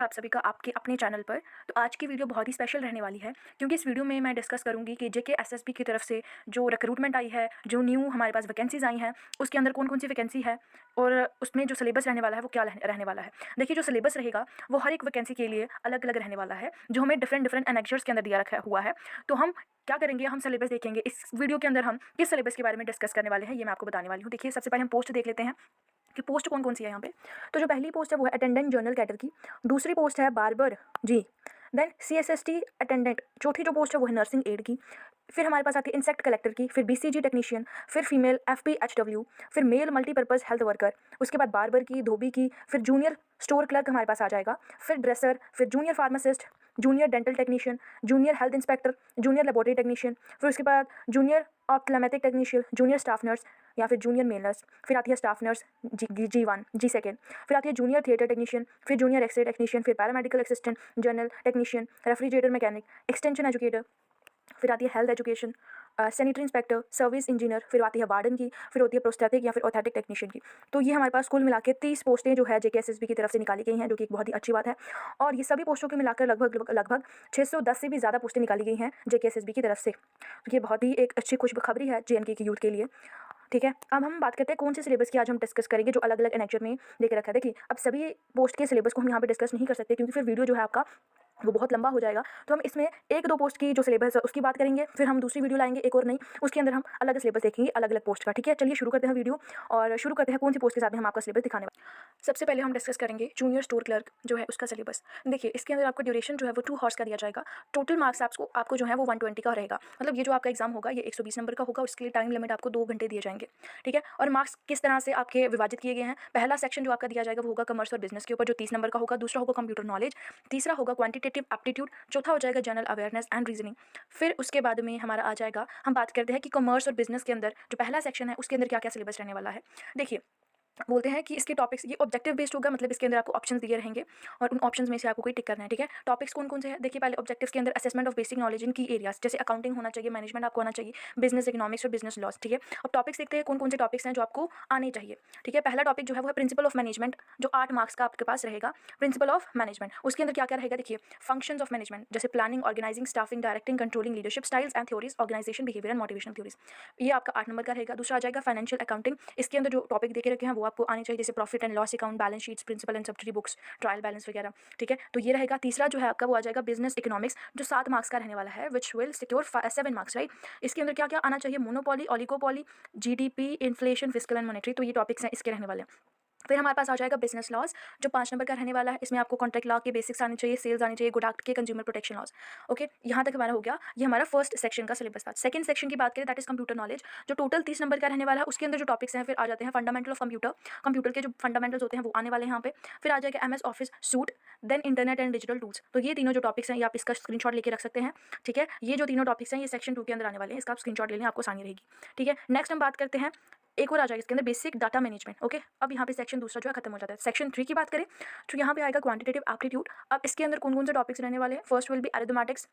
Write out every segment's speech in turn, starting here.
आप सभी का आपके अपने चैनल पर। तो आज की वीडियो बहुत ही स्पेशल रहने वाली है क्योंकि इस वीडियो में मैं डिस्कस करूंगी कि जेके एसएसबी की तरफ से जो रिक्रूटमेंट आई है, जो न्यू हमारे पास वैकेंसीज आई हैं, उसके अंदर कौन कौन सी वैकेंसी है और उसमें जो सिलेबस रहने वाला है वो क्या रहने वाला है। देखिए, जो सिलेबस रहेगा वो हर एक वैकेंसी के लिए अलग अलग रहने वाला है, जो हमें डिफरेंट डिफरेंट एनेक्चर्स के अंदर दिया रखा हुआ है। तो हम क्या करेंगे, हम सिलेबस देखेंगे। इस वीडियो के अंदर हम किस सिलेबस के बारे में डिस्कस करने वाले हैं ये मैं आपको बताने वाली हूँ। देखिए, सबसे पहले हम पोस्ट देख लेते हैं कि पोस्ट कौन कौन सी है यहाँ पे। तो जो पहली पोस्ट है वो है अटेंडेंट जर्नल कैडर की। दूसरी पोस्ट है barber ji. Then CSST attendant. चौथी जो पोस्ट है वो है नर्सिंग एड की। फिर हमारे पास आती है इंसेक्ट कलेक्टर की, फिर BCG टेक्नीशियन, फिर फीमेल FPHW, फिर मेल मल्टीपर्पज़ हेल्थ वर्कर, उसके बाद बार्बर की, धोबी की, फिर जूनियर स्टोर क्लर्क हमारे पास आ जाएगा, फिर ड्रेसर, फिर junior pharmacist, junior dental technician, junior health inspector, junior laboratory technician, फिर उसके बाद junior optometric technician, junior staff nurse या फिर जूनियर मेल नर्स, फिर आती है स्टाफ नर्स G1 G2, फिर आती है जूनियर थिएटर टेक्नीशियन, फिर जूनियर एक्सरे टेक्नीशियन, फिर paramedical assistant, general technician, refrigerator mechanic, extension educator, फिर आती है health education, sanitary inspector, service engineer, फिर आती है वार्डन की, फिर होती है प्रोस्थेटिक या फिर ऑथेटिक टेक्नीशियन की। तो ये हमारे पास कुल मिला के 30 पोस्टें जो है JKSSB की तरफ से निकाली गई हैं, जो कि एक बहुत ही अच्छी बात है। और ये सभी पोस्टों को मिलाकर लगभग 610 से भी ज़्यादा पोस्टें निकाली गई हैं JKSSB की तरफ से। तो ये बहुत ही एक अच्छी खुशखबरी है JNK के यूथ के लिए। ठीक है, अब हम बात करते हैं कौन से सिलेबस की आज हम डिस्कस करेंगे, जो अलग अलग एनेक्चर में लेकर रखा है। देखिए, अब सभी पोस्ट के सिलेबस को हम यहाँ पे डिस्कस नहीं कर सकते क्योंकि फिर वीडियो जो है आपका वो बहुत लंबा हो जाएगा। तो हम इसमें एक दो पोस्ट की जो सिलेबस है उसकी बात करेंगे, फिर हम दूसरी वीडियो लाएंगे एक और नई, उसके अंदर हम अलग सिलेबस देखेंगे अलग अलग पोस्ट का। ठीक है, चलिए शुरू करते हैं वीडियो और शुरू करते हैं कौन सी पोस्ट के साथ में हम आपका सिलेबस दिखाने वाले हैं। सबसे पहले हम डिस्कस करेंगे जूनियर स्टोर क्लर्क जो है उसका सिलेबस। देखिए, इसके अंदर आपका ड्यूरेशन जो है वो 2 हॉर्स का दिया जाएगा। टोटल मार्क्स आपको जो है वो 120 का रहेगा। मतलब ये जो आपका एग्जाम होगा ये 120 नंबर का होगा, उसके लिए टाइम लिमिट आपको 2 घंटे दिए जाएंगे। ठीक है, और मार्क्स किस तरह से आपके विभाजित किए गए हैं। पहला सेक्शन जो आपका दिया जाएगा वो होगा कॉमर्स और बिजनेस के ऊपर, जो 30 नंबर का होगा। दूसरा होगा कंप्यूटर नॉलेज, तीसरा होगा क्वांटिटेटिव एप्टीट्यूड, चौथा हो जाएगा जनरल अवेयरनेस एंड रीजनिंग। फिर उसके बाद में हमारा आ जाएगा, हम बात करते हैं कि कॉमर्स और बिजनेस के अंदर जो पहला सेक्शन है उसके अंदर क्या क्या सिलेबस रहने वाला है। देखिए, बोलते हैं कि इसके टॉपिक्स ये ऑब्जेक्टिव बेस्ड होगा, मतलब इसके अंदर आपको ऑप्शंस दिए रहेंगे और उन ऑप्शंस में से आपको कोई टिक करना है। ठीक है, टॉपिक्स कौन कौन से हैं। देखिए, पहले ऑब्जेक्टिव्स के अंदर assessment of basic knowledge in की एरियाज, जैसे अकाउंटिंग होना चाहिए, मैनेजमेंट आपको आना चाहिए, बिजनेस इकोनॉमिक्स और बिजनेस लॉस। ठीक है, अब टॉपिक्स देखते हैं कौन कौन से टॉपिक्स हैं जो आपको आने चाहिए। ठीक है, पहला टॉपिक जो है वो है प्रिंसिपल ऑफ मैनेजमेंट, जो 8 मार्क्स का आपके पास रहेगा। प्रिंसिपल ऑफ मैनेजमेंट, उसके अंदर क्या क्या रहेगा। देखिए, फंक्शंस ऑफ मैनेजमेंट, जैसे planning, organising, staffing, directing, controlling, leadership styles and theories, organisation behaviour and motivation theories, ये आपका 8 नंबर का रहेगा। दूसरा आ जाएगा फाइनेंशियल अकाउंटिंग, इसके अंदर जो टॉपिक देखे रखे हैं वो आपको आने चाहिए, जैसे profit and loss account, balance sheets, principal and subsidy books, trial balance वगैरह। ठीक है, तो ये रहेगा। तीसरा जो है आपका वो आ जाएगा बिजनेस इकोनॉमिक्स, जो 7 मार्क्स का रहने वाला है, which will secure 7 marks, right. इसके अंदर क्या क्या आना चाहिए, monopoly, oligopoly, GDP, inflation, fiscal and monetary, तो ये टॉपिक्स हैं इसके रहने वाले हैं। फिर हमारे पास आ जाएगा बिजनेस लॉज, जो 5 नंबर का रहने वाला है। इसमें आपको कॉन्ट्रैक्ट लॉ के बेसिक्स आने चाहिए, सेल्स आनी चाहिए, गुड एक्ट के, कंज्यूमर प्रोटेक्शन लॉज। ओके, यहाँ तक हमारा हो गया। ये हमारा फर्स्ट सेक्शन का सिलेबस था। सेकंड सेक्शन की बात करें, दैट इज कंप्यूटर नॉलेज, जो टोटल 30 नंबर का रहने वाला है। उसके अंदर जो टॉपिक्स हैं फिर आ जाते हैं फंडामेंटल ऑफ कंप्यूटर, कंप्यूटर के जो फंडामेंटल्स होते हैं वो आने वाले हैं यहाँ पे। फिर आ जाएगा MS office suite, then internet and digital tools. तो ये तीनों जो टॉपिक्स हैं ये आप इसका स्क्रीनशॉट लेके रख सकते हैं। ठीक है, ये जो तीनों टॉपिक्स हैं ये सेक्शन 2 के अंदर आने वाले हैं, इसका आप स्क्रीनशॉट ले लें, आपको आसानी रहेगी। ठीक है, नेक्स्ट हम बात करते हैं, एक और आ जाएगा इसके अंदर बेसिक डाटा मैनेजमेंट। ओके, अब यहाँ पे सेक्शन दूसरा जो है खत्म हो जाता है। सेक्शन 3 की बात करें तो यहाँ पे आएगा क्वांटिटेटिव एप्टीट्यूड। अब इसके अंदर कौन कौन से टॉपिक्स रहने वाले हैं। First will be arithmetics,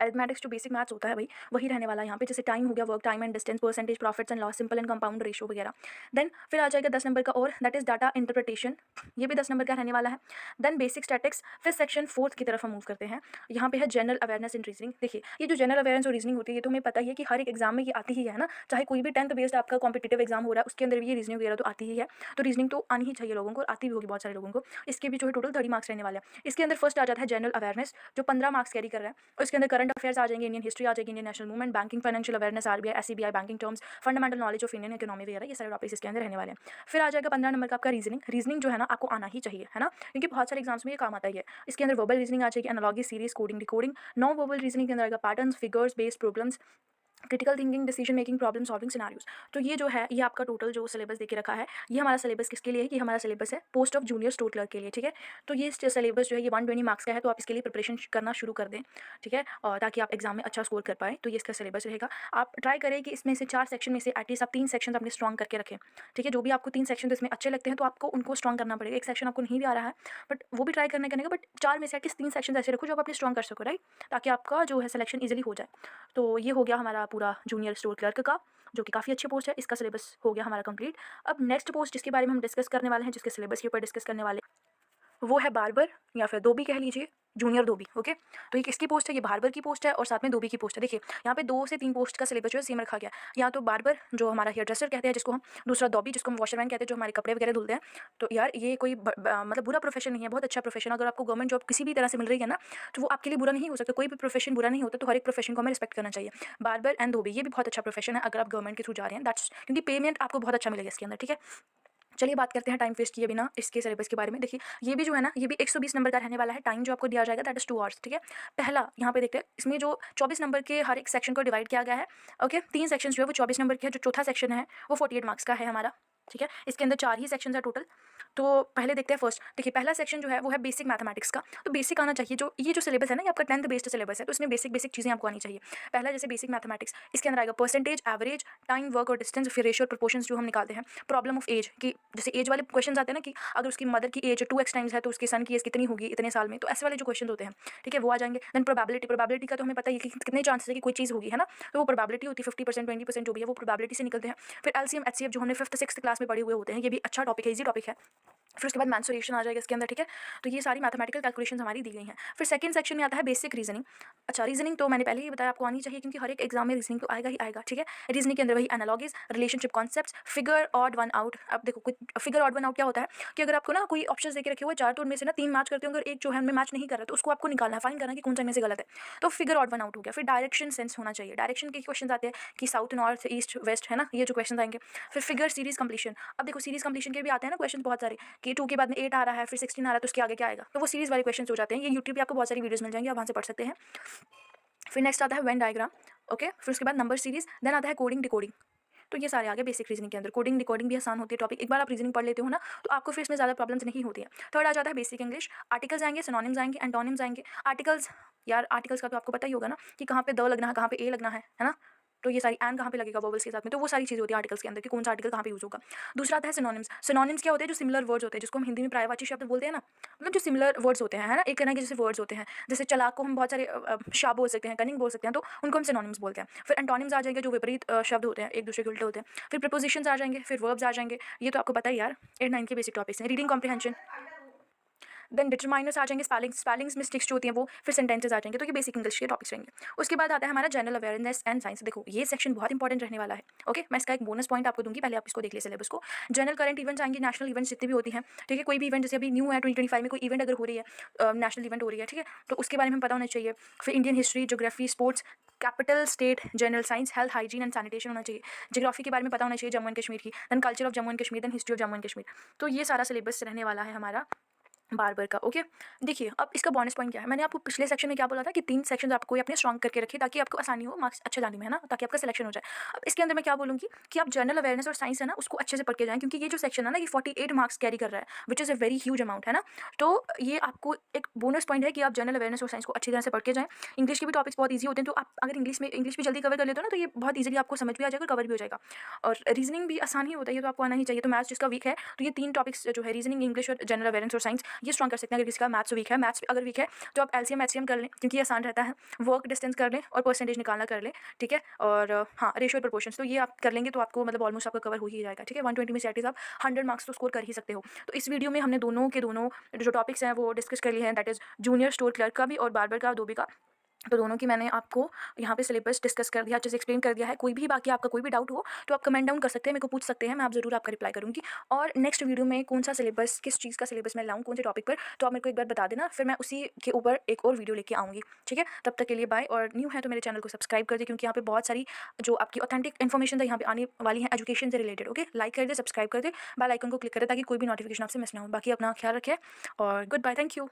arithmetics जो बेसिक मैथ्स होता है भाई वही रहने वाला है यहाँ पे, जैसे टाइम हो गया, work time and distance, percentage, profits and loss, simple and compound ratio वगैरह। देन फिर आ जाएगा 10 नंबर का और, दैट इज डाटा इंटरप्रिटेशन, ये भी 10 नंबर का रहने वाला है। Then basic statics. फिर सेक्शन 4 की तरफ हम मूव करते हैं, यहाँ पे है जनरल अवेयरनेस इन रीजनिंग। देखिए, ये जो जनरल अवेयरनेस और रीजनिंग होती है ये तो हमें पता ही है कि हर एक एग्जाम में ये आती ही है ना, चाहे कोई भी 10th बेस्ड आपका कॉम्पिटेटिव एग्जाम हो रहा है उसके अंदर भी ये रीजनिंग वगैरह तो आती ही है। तो रीजनिंग तो आनी ही चाहिए लोगों को, आती भी होगी बहुत सारे लोगों को। इसके भी जो है टोटल 30 मार्क्स रहने वाले हैं। इसके अंदर फर्स्ट आ जाता है जनरल अवेयरनेस, जो 15 मार्क्स कैरी कर रहा है। और इसके अंदर करंट अफेयर्स आ जाएंगे, इंडियन हिस्ट्री आ जाएगी, Indian national movement, banking, financial awareness, RBI, SCBI, banking terms, fundamental knowledge of Indian economy वगैरह, ये सारे टॉपिक्स इसके अंदर रहने वाले हैं। फिर आ जाएगा 15 नंबर का आपका रीजनिंग। रीजनिंग जो है ना आपको आना ही चाहिए, है ना, क्योंकि बहुत सारे एग्जाम्स में ये काम आता है। इसके अंदर वर्बल रीजनिंग आ जाएगी, analogy, series, coding, decoding. Non verbal reasoning के अंदर आएगा patterns, figures, based problems, critical thinking, decision making, problem solving scenarios. तो ये जो है ये आपका टोटल जो सिलेबस देके रखा है, ये हमारा सिलेबस किसके लिए है कि हमारा सिलेबस है post of junior store clerk के लिए। ठीक है, तो ये सिलेबस जो है ये 120 मार्क्स का है, तो आप इसके लिए प्रिपरेशन करना शुरू कर दें। ठीक है, और ताकि आप एग्जाम में अच्छा स्कोर कर पाए, तो ये इसका सिलेबस रहेगा। आप ट्राई करें कि इसमें से 4 सेक्शन में से एटलीस्ट आप 3 सेक्शन अपने स्ट्रॉन्ग करके रखें। ठीक है, जो भी आपको 3 सेक्शन इसमें अच्छे लगते हैं तो आपको उनको स्ट्रॉन्ग करना पड़ेगा। एक सेक्शन आपको नहीं भी आ रहा है बट वो भी ट्राई करने का, बट 4 में से एटलीस्ट 3 सेक्शन ऐसे रखो जो आप अपने स्ट्रॉन्ग कर सको, राइट, ताकि आपका जो है सिलेक्शन ईजिली हो जाए। तो ये हो गया हमारा पूरा जूनियर स्टोर क्लर्क का, जो कि काफ़ी अच्छी पोस्ट है। इसका सिलेबस हो गया हमारा कंप्लीट। अब नेक्स्ट पोस्ट जिसके बारे में हम डिस्कस करने वाले हैं, जिसके सिलेबस के ऊपर डिस्कस करने वाले वो है बार्बर या फिर धोबी कह लीजिए, जूनियर धोबी। ओके, तो ये किसकी पोस्ट है? ये बार्बर की पोस्ट है और साथ में धोबी की पोस्ट है। देखिए यहाँ पे 2 से 3 पोस्ट का सिलेबस जो है सेम रखा गया है। या तो बार्बर जो हमारा हेयर ड्रेसर कहते हैं जिसको हम, दूसरा धोबी जिसको हम वॉशरमैन कहते हैं जो हमारे कपड़े वगैरह धुलते हैं। तो यार ये कोई मतलब बुरा प्रोफेशन नहीं है, बहुत अच्छा प्रोफेशन। अगर आपको गवर्नमेंट जॉब किसी भी तरह से मिल रही है ना, तो वो आपके लिए बुरा नहीं हो सकता। कोई भी प्रोफेशन बुरा नहीं होता, तो हर एक प्रोफेशन को हमें रिस्पेक्ट करना चाहिए। बार्बर एंड धोबी ये भी बहुत अच्छा प्रोफेशन है अगर आप गवर्नमेंट के थ्रू जा रहे हैं, दैट्स क्योंकि पेमेंट आपको बहुत अच्छा मिलेगा इसके अंदर। ठीक है, चलिए बात करते हैं टाइम वेस्ट किए बिना इसके सिलेबस के बारे में। देखिए ये भी जो है ना, ये भी 120 नंबर का रहने वाला है। टाइम जो आपको दिया जाएगा दैट इज 2 आवर्स। ठीक है, पहला यहाँ पे देखते हैं, इसमें जो 24 नंबर के हर एक सेक्शन को डिवाइड किया गया है। ओके, 3 सेक्शन जो है वो 24 नंबर के है। जो चौथा सेक्शन है वो 48 मार्क्स का है हमारा। ठीक है, इसके अंदर 4 ही सेक्शन है टोटल। तो पहले देखते हैं फर्स्ट। देखिए पहला सेक्शन जो है वो है बेसिक मैथमेटिक्स का। तो बेसिक आना चाहिए। जो ये जो सिलेबस है ना, ये आपका 10th बेस्ड सिलेबस है, तो इसमें बेसिक बेसिक चीज़ें आपको आनी चाहिए। पहला जैसे बेसिक मैथमेटिक्स, इसके अंदर आएगा परसेंटेज, एवरेज, टाइम, वर्क और डिस्टेंस, फिर रेशियो और प्रोपोर्शंस जो हम निकालते हैं। प्रॉब्लम ऑफ एज की, जैसे एज वाले क्वेश्चन आते हैं ना कि अगर उसकी मदर की एज 2x टाइम्स है तो उसके सन की एज कितनी होगी इतने साल में, तो ऐसे वाले जो क्वेश्चन होते हैं, ठीक है, वो आ जाएंगे। देन प्रोबेबिलिटी का तो हमें पता ही है कि कितने चांसेस है कि कोई चीज़ होगी, है ना। तो वो प्रोबेबिलिटी होती है 50%, 20% जो भी है वो प्रोबेबिलिटी से निकलते हैं। फिर एलसीएम एचसीएफ जो हमने 5th 6th क्लास में पढ़े हुए होते हैं, ये भी अच्छा टॉपिक है, ईजी टॉपिक है। फिर उसके बाद मैंसुरेशन आ जाएगा इसके अंदर। ठीक है, तो ये सारी मैथमेटिकल कैलकुलेशंस हमारी दी गई हैं। फिर सेकंड सेक्शन में आता है बेसिक रीजनिंग। अच्छा, रीजनिंग तो मैंने पहले ही बताया आपको आनी चाहिए, क्योंकि हर एक एग्जाम में रीजनिंग तो आएगा ही आएगा। ठीक है, रीजनिंग के अंदर वही analogies, relationship concepts, figure, odd one out. अब देखो कुछ फिगर ऑड वन आउट क्या होता है कि अगर आपको ना कोई ऑप्शन देके रखे हुए 4, तो उनमें से ना 3 मैच करते होंगे और एक जो है उनमें मैच नहीं कर रहा, तो उसको आपको निकालना है, फाइंड करना है कि कौन सा इनमें से गलत है। तो फिगर ऑड वन आउट हो गया। फिर डायरेक्शन सेंस होना चाहिए। डायरेक्शन के क्वेश्चन आते हैं कि साउथ, नॉर्थ, ईस्ट, वेस्ट, है ना, ये जो क्वेश्चन आएंगे। फिर फिगर सीरीज कंप्लीशन। अब देखो सीरीज कंप्लीशन के भी आते हैं ना क्वेश्चन बहुत सारे, कि 2 के बाद में 8 आ रहा है, फिर 16 आ रहा है, तो उसके आगे क्या आएगा, तो वो सीरीज वाले क्वेश्चन हो जाते हैं। ये यूट्यूब पे आपको बहुत सारी वीडियोस मिल जाएंगी, आप वहाँ से पढ़ सकते हैं। फिर नेक्स्ट आता है वेन डायग्राम। ओके, फिर उसके बाद नंबर सीरीज, देन आता है कोडिंग डिकोडिंग। तो ये सारे आगे बेसिक रीजनिंग के अंदर। कोडिंग डिकोडिंग भी आसान होती है टॉपिक, एक बार आप रीजनिंग पढ़ लेते हो ना, तो आपको फिर इसमें ज़्यादा प्रॉब्लम्स नहीं होती है। थर्ड आ जाता है बेसिक इंग्लिश। आर्टिकल्स आएंगे, सिनोनिम्स आएंगे, एंटोनिम्स आएंगे। आर्टिकल्स, यार आर्टिकल्स का तो आपको पता ही होगा ना कि कहाँ पे द लगना है, कहाँ पे ए लगना है ना। तो ये सारी एन कहाँ पे लगेगा वोवल्स के साथ में, तो वो सारी चीज़ होती है आर्टिकल्स के अंदर कि कौन सा आर्टिकल कहाँ पे यूज होगा। दूसरा आता है सिनोनिम्स। सिनोनिम्स क्या होते हैं? जो सिमिलर वर्ड्स होते हैं, जिसको हम हिंदी में पर्यायवाची शब्द बोलते हैं ना, मतलब जो सिमिलर वर्ड्स होते हैं, है ना, एक तरह के जैसे वर्ड्स होते हैं। जैसे चालाक को हम बहुत सारे शाह बोल सकते हैं, कनिंग बोल सकते हैं, तो उनको हम सिनोनिम्स बोलते हैं। फिर एंटोनिम्स आ जाएंगे जो विपरीत शब्द होते हैं, एक दूसरे के उल्टे होते हैं। फिर प्रीपोजिशंस आ जाएंगे, फिर वर्ब्स आ जाएंगे। ये तो आपको पता ही यार, 8-9 के बेसिक टॉपिक्स हैं। रीडिंग कॉम्प्रिहेंशन, देन डिटरमाइनर्स आ जाएंगे, स्पेलिंग्स मिस्टेक्स जो होती हैं वो, फिर सेंटेंसेस आ जाएंगे। तो ये बेसिक इंग्लिश के टॉपिक्स रहेंगे। उसके बाद आता है हमारा जनरल अवेयरनेस एंड साइंस। देखो ये सेक्शन बहुत इंपॉर्टेंट रहने वाला है। ओके, मैं इसका एक बोनस पॉइंट आपको दूंगी, पहले आप इसको देख ले सिलेबस को। जनरल करंट इवेंट्स आएंगे, नेशनल इवेंट्स जितनी भी होती हैं। ठीक है, कोई भी इवेंट जैसे अभी न्यू है 2025 में कोई इवेंट अगर हो रही है, नेशनल इवेंट हो रही है, ठीक है, तो उसके बारे में पता होना चाहिए। फिर Indian history, geography, sports, capital, state, general science, health, hygiene and sanitation होना चाहिए। ज्योग्राफी के बारे में पता होना चाहिए, जम्मू एंड कश्मीर की, then culture of Jammu and Kashmir, then history of Jammu and Kashmir. तो ये सारा सिलेबस रहने वाला है हमारा बार का। ओके, देखिए अब इसका बोनस पॉइंट क्या है। मैंने आपको पिछले सेक्शन में क्या बोला था कि 3 सेक्शन आपको अपने स्ट्रॉन्ग करके रखिए ताकि आपको आसानी हो मार्क्स अच्छे लाने में, है ना, ताकि आपका सिलेक्शन हो जाए। अब इसके अंदर मैं क्या बोलूँगी कि आप जनरल अवेयरनेस और साइंस है ना उसको अच्छे से पढ़ के जाएं, क्योंकि ये जो सेक्शन है ना ये 48 मार्क्स कैरी कर रहा है, which is a very huge amount, है ना। तो ये आपको एक बोनस पॉइंट है कि आप जनरल अवेयरनेस और साइंस को अच्छी तरह से पढ़ के जाएँ। इंग्लिश के भी टॉपिक्स बहुत ईजी होते हैं, तो आप अगर इंग्लिश भी जल्दी कवर कर लेते हो ना, तो ये बहुत ईजिली आपको समझ भी आ जाएगा, कवर भी हो जाएगा। और रीजनिंग भी आसान ही होता है, ये तो आपको आना ही चाहिए। तो मैथ्स जिसका वीक है, तो ये 3 टॉपिक्स जो है रीजनिंग, इंग्लिश और जनरल अवेयरनेस और साइंस, ये स्ट्रॉन्ग कर सकते हैं। अगर किसी का मैथ्स वीक है, मैथ्स अगर वीक है तो आप एलसीएम एचसीएम कर लें, क्योंकि ये आसान रहता है। वर्क डिस्टेंस कर लें और परसेंटेज निकालना कर लें, ठीक है। और हाँ, रेशियो प्रोपोर्शंस, तो ये आप कर लेंगे तो आपको मतलब ऑलमोस्ट आपका कवर हो ही जाएगा, ठीक है। 120 में से एटलीस्ट आप 100 मार्क्स तो स्कोर कर ही सकते हो। तो इस वीडियो में हमने दोनों के दोनों जो टॉपिक्स हैं वो डिस्कस कर लिए हैं, that is junior store clerk का भी और बार्बर का, धोबी का। तो दोनों की मैंने आपको यहाँ पे सिलेबस डिस्कस कर दिया, अच्छे से एक्सप्लेन कर दिया है। कोई भी बाकी आपका कोई भी डाउट हो तो आप कमेंट डाउन कर सकते हैं, मेरे को पूछ सकते हैं, मैं आप ज़रूर आपका रिप्लाई करूँगी। और नेक्स्ट वीडियो में कौन सा सिलेबस, किस चीज़ का सिलेबस मैं लाऊँ, कौन से टॉपिक पर, तो आप मेरे को एक बार बता देना, फिर मैं उसी के ऊपर एक और वीडियो लेके आऊँगी, ठीक है। तब तक के लिए बाय। और न्यू है तो मेरे चैनल को सब्सक्राइब कर दे, क्योंकि यहाँ पे बहुत सारी जो आपकी ऑथेंटिक इन्फॉर्मेशन है यहाँ पे आने वाली है एजुकेशन से रिलेटेड। ओके, लाइक कर दे, सब्सक्राइब कर दे, बेल आइकन को क्लिक कर दे ताकि कोई भी नोटिफिकेशन आपसे मिस ना हो। बाकी अपना ख्याल रखें और गुड बाय, थैंक यू।